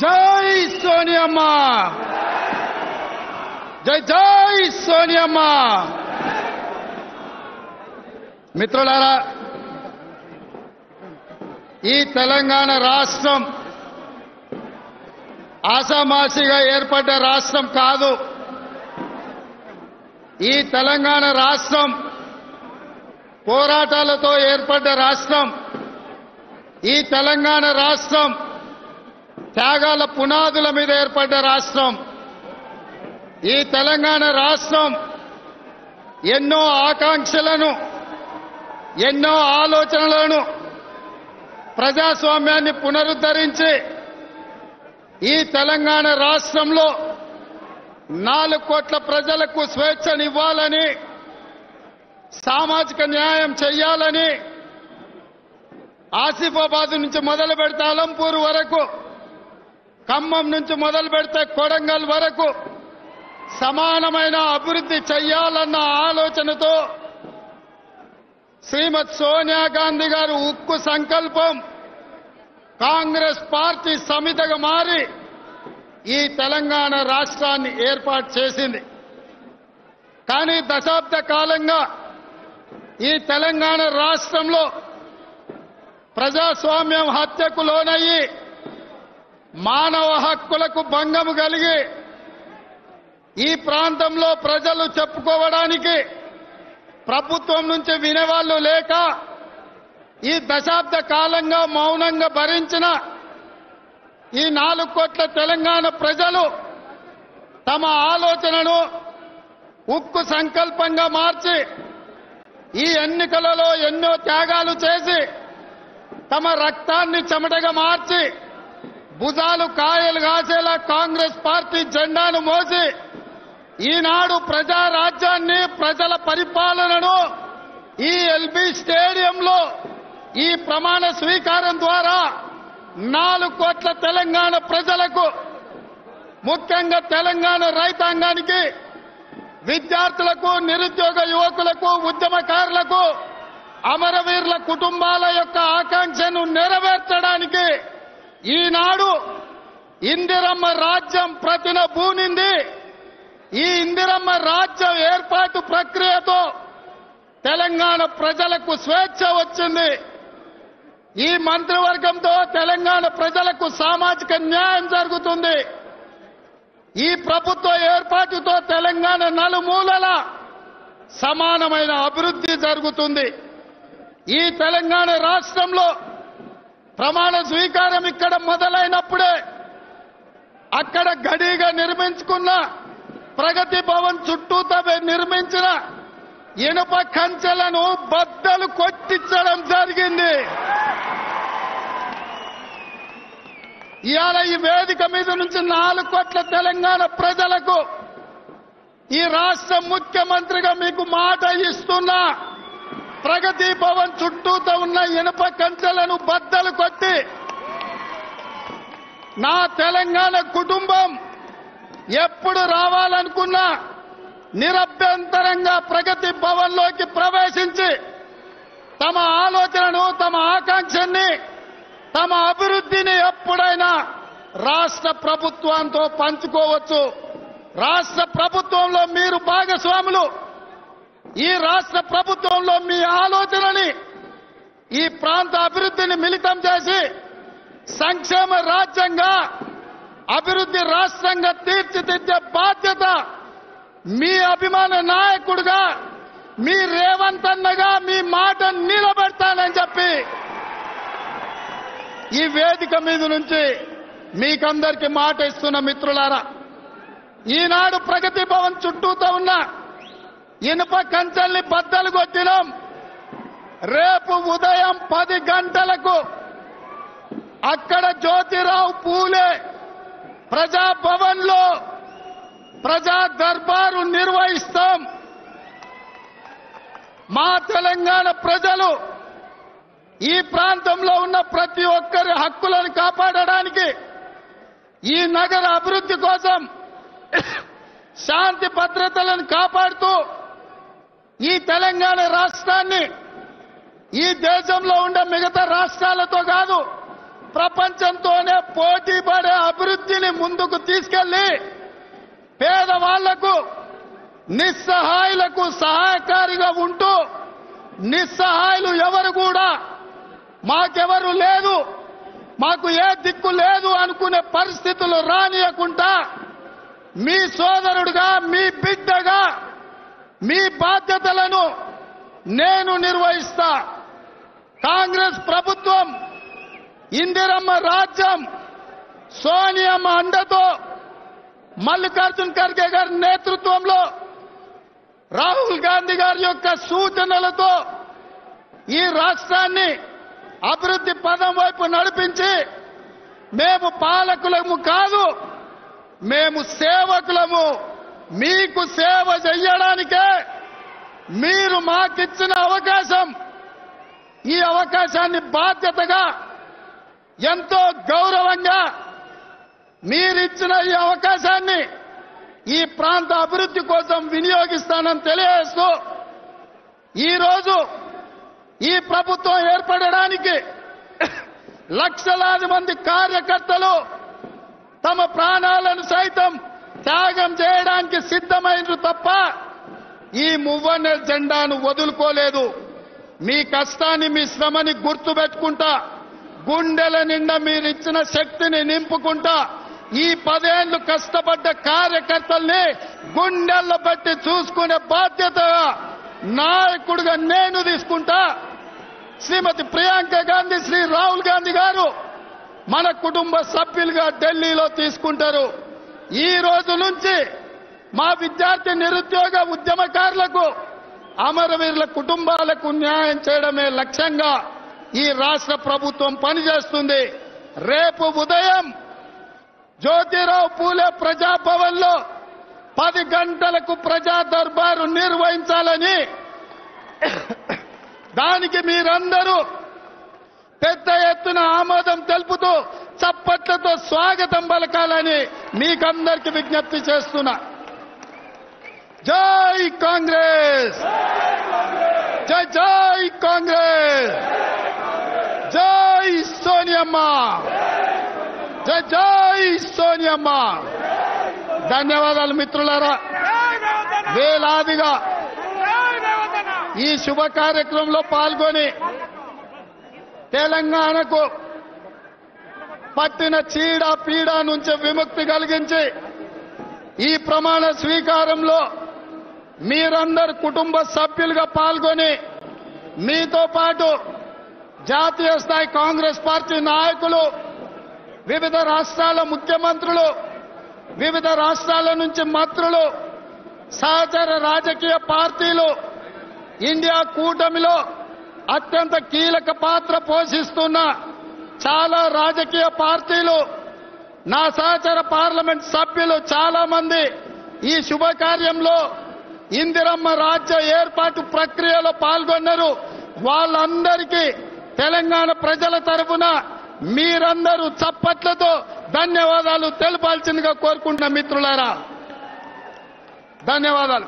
జై సోనియమ్మ, జై జై సోనియమ్మ. మిత్రులారా, ఈ తెలంగాణ రాష్ట్రం ఆషామాషిగా ఏర్పడ్డ రాష్ట్రం కాదు. ఈ తెలంగాణ రాష్ట్రం పోరాటాలతో ఏర్పడ్డ రాష్ట్రం. ఈ తెలంగాణ రాష్ట్రం త్యాగాల పునాదుల మీద ఏర్పడ్డ రాష్ట్రం. ఈ తెలంగాణ రాష్ట్రం ఎన్నో ఆకాంక్షలను, ఎన్నో ఆలోచనలను, ప్రజాస్వామ్యాన్ని పునరుద్ధరించి ఈ తెలంగాణ రాష్ట్రంలో 4 కోట్ల ప్రజలకు స్వేచ్ఛనివ్వాలని, సామాజిక న్యాయం చేయాలని, ఆసిఫాబాద్ నుంచి మొదలు పెడితే అలంపూర్ వరకు, ఖమ్మం నుంచి మొదలు పెడితే కొడంగల్ వరకు సమానమైన అభివృద్ధి చేయాలన్న ఆలోచనతో శ్రీమతి సోనియా గాంధీ గారు ఉక్కు సంకల్పం కాంగ్రెస్ పార్టీ సమితిగా మారి ఈ తెలంగాణ రాష్ట్రాన్ని ఏర్పాటు చేసింది. కానీ దశాబ్ద కాలంగా ఈ తెలంగాణ రాష్ట్రంలో ప్రజాస్వామ్యం హత్యకు లోనయ్యి, మానవ హక్కులకు భంగం కలిగి, ఈ ప్రాంతంలో ప్రజలు చెప్పుకోవడానికి ప్రభుత్వం నుంచి వినేవాళ్లు లేక ఈ దశాబ్ద కాలంగా మౌనంగా భరించిన ఈ 4 కోట్ల తెలంగాణ ప్రజలు తమ ఆలోచనను ఉక్కు సంకల్పంగా మార్చి ఈ ఎన్నికలలో ఎన్నో త్యాగాలు చేసి తమ రక్తాన్ని చెమటగా మార్చి భుజాలు కాయలు కాసేలా కాంగ్రెస్ పార్టీ జెండాను మోసి ఈనాడు ప్రజా రాజ్యాన్ని, ప్రజల పరిపాలనను ఈ ఎల్బీ స్టేడియంలో ఈ ప్రమాణ స్వీకారం ద్వారా 4 కోట్ల తెలంగాణ ప్రజలకు, ముఖ్యంగా తెలంగాణ రైతాంగానికి, విద్యార్థులకు, నిరుద్యోగ యువకులకు, ఉద్యమకారులకు, అమరవీరుల కుటుంబాల యొక్క ఆకాంక్షను నెరవేర్చడానికి ఈనాడు ఇందిరమ్మ రాజ్యం ప్రతిన బూనింది. ఈ ఇందిరమ్మ రాజ్యం ఏర్పాటు ప్రక్రియతో తెలంగాణ ప్రజలకు స్వేచ్ఛ వచ్చింది. ఈ మంత్రివర్గంతో తెలంగాణ ప్రజలకు సామాజిక న్యాయం జరుగుతుంది. ఈ ప్రభుత్వ ఏర్పాటుతో తెలంగాణ నలుమూలల సమానమైన అభివృద్ధి జరుగుతుంది. ఈ తెలంగాణ రాష్ట్రంలో ప్రమాణ స్వీకారం ఇక్కడ మొదలైనప్పుడే అక్కడ గడిగా నిర్మించుకున్న ప్రగతి భవన్ చుట్టూతో నిర్మించిన ఇనుప కంచెలను బద్దలు కొట్టించడం జరిగింది. ఇవాళ ఈ వేదిక మీద నుంచి 4 కోట్ల తెలంగాణ ప్రజలకు ఈ రాష్ట్ర ముఖ్యమంత్రిగా మీకు మాట ఇస్తున్నా, ప్రగతి భవన్ చుట్టూతో ఉన్న ఇనుప కంచెలను బద్దలు కొట్టి నా తెలంగాణ కుటుంబం ఎప్పుడు రావాలనుకున్నా నిరభ్యంతరంగా ప్రగతి భవన్లోకి ప్రవేశించి తమ ఆలోచనను, తమ ఆకాంక్షని, తమ అభివృద్ధిని ఎప్పుడైనా రాష్ట్ర ప్రభుత్వంతో పంచుకోవచ్చు. రాష్ట్ర ప్రభుత్వంలో మీరు భాగస్వాములు. ఈ రాష్ట్ర ప్రభుత్వంలో మీ ఆలోచనని, ఈ ప్రాంత అభివృద్ధిని మిళితం చేసి సంక్షేమ రాజ్యంగా, అభివృద్ధి రాష్ట్రంగా తీర్చిదిద్దే బాధ్యత మీ అభిమాన నాయకుడిగా, మీ రేవంత్ అన్నగా మీ మాట నిలబెడతానని చెప్పి ఈ వేదిక మీద నుంచి మీకందరికీ మాట ఇస్తున్న మిత్రులారా, ఈనాడు ప్రగతి భవన్ చుట్టూతో ఉన్న ఇనుప కంచెల్ని బద్దలు కొట్టినాం. రేపు ఉదయం 10 గంటలకు అక్కడ జ్యోతిరావు పూలే ప్రజాభవన్లో ప్రజా దర్బారు నిర్వహిస్తాం. మా తెలంగాణ ప్రజలు ఈ ప్రాంతంలో ఉన్న ప్రతి ఒక్కరి హక్కులను కాపాడడానికి, ఈ నగర అభివృద్ధి కోసం శాంతి భద్రతలను కాపాడుతూ ఈ తెలంగాణ రాష్ట్రాన్ని ఈ దేశంలో ఉండే మిగతా రాష్ట్రాలతో కాదు, ప్రపంచంతోనే పోటీ పడే అభివృద్ధిని ముందుకు తీసుకెళ్లి పేదవాళ్లకు నిస్సహాయులకు సహాయకారిగా ఉంటూ నిస్సహాయులు ఎవరు కూడా మాకెవరు లేదు, మాకు ఏ దిక్కు లేదు అనుకునే పరిస్థితులు రానియకుండా మీ సోదరుడుగా, మీ బిడ్డగా మీ బాధ్యతలను నేను నిర్వహిస్తా. కాంగ్రెస్ ప్రభుత్వం, ఇందిరమ్మ రాజ్యం, సోనియమ్మ అండతో, మల్లికార్జున్ ఖర్గే గారి నేతృత్వంలో, రాహుల్ గాంధీ గారి యొక్క సూచనలతో ఈ రాష్ట్రాన్ని అభివృద్ధి పదం వైపు నడిపించి మేము పాలకులము కాదు, మేము సేవకులము. మీకు సేవ చేయడానికే మీరు మాకిచ్చిన అవకాశం. ఈ అవకాశాన్ని బాధ్యతగా, ఎంతో గౌరవంగా మీరిచ్చిన ఈ అవకాశాన్ని ఈ ప్రాంత అభివృద్ధి కోసం వినియోగిస్తానని తెలియజేస్తూ, ఈరోజు ఈ ప్రభుత్వం ఏర్పడడానికి లక్షలాది మంది కార్యకర్తలు తమ ప్రాణాలను సైతం త్యాగం చేయడానికి సిద్ధమైనరు తప్ప ఈ మువ్వన్నెల జెండాను వదులుకోలేదు. మీ కష్టాన్ని, మీ శ్రమని గుర్తుపెట్టుకుంటా, గుండెల నిండా మీరిచ్చిన శక్తిని నింపుకుంటా, ఈ 10 ఏళ్లు కష్టపడ్డ కార్యకర్తల్ని గుండెల్లో బట్టి చూసుకునే బాధ్యత నాయకుడిగా నేను తీసుకుంటా. శ్రీమతి ప్రియాంక గాంధీ, శ్రీ రాహుల్ గాంధీ గారు మన కుటుంబ సభ్యులుగా ఢిల్లీలో తీసుకుంటారు. ఈ రోజు నుంచి మా విద్యార్థి, నిరుద్యోగ, ఉద్యమకారులకు, అమరవీరుల కుటుంబాలకు న్యాయం చేయడమే లక్ష్యంగా ఈ రాష్ట్ర ప్రభుత్వం పనిచేస్తుంది. రేపు ఉదయం జ్యోతిరావు పూలే ప్రజాభవన్లో 10 గంటలకు ప్రజా దర్బారు నిర్వహించాలని, దానికి మీరందరూ పెద్ద ఎత్తున ఆమోదం తెలుపుతూ చప్పట్లతో స్వాగతం పలకాలని మీకందరికీ విజ్ఞప్తి చేస్తున్నా. జై కాంగ్రెస్, జై జై కాంగ్రెస్, జై సోనియమ్మ, జై జై సోనియమ్మ. ధన్యవాదాలు మిత్రులారా. వేలాదిగా ఈ శుభ కార్యక్రమంలో పాల్గొని తెలంగాణకు పట్టిన చీడ పీడ నుంచి విముక్తి కలిగించి ఈ ప్రమాణ స్వీకారంలో మీరందరు కుటుంబ సభ్యులుగా పాల్గొని, మీతో పాటు జాతీయ స్థాయి కాంగ్రెస్ పార్టీ నాయకులు, వివిధ రాష్ట్రాల ముఖ్యమంత్రులు, వివిధ రాష్ట్రాల నుంచి మంత్రులు, సహచర రాజకీయ పార్టీలు, ఇండియా కూటమిలో అత్యంత కీలక పాత్ర పోషిస్తున్న చాలా రాజకీయ పార్టీలు, నా సహచర పార్లమెంట్ సభ్యులు చాలా మంది ఈ శుభకార్యంలో ఇందిరమ్మ రాజ్య ఏర్పాటు ప్రక్రియలో పాల్గొన్నారు. వాళ్ళందరికీ తెలంగాణ ప్రజల తరఫున మీరందరూ చప్పట్లతో ధన్యవాదాలు తెలపాల్సిందిగా కోరుకుంటున్న మిత్రులారా. ధన్యవాదాలు.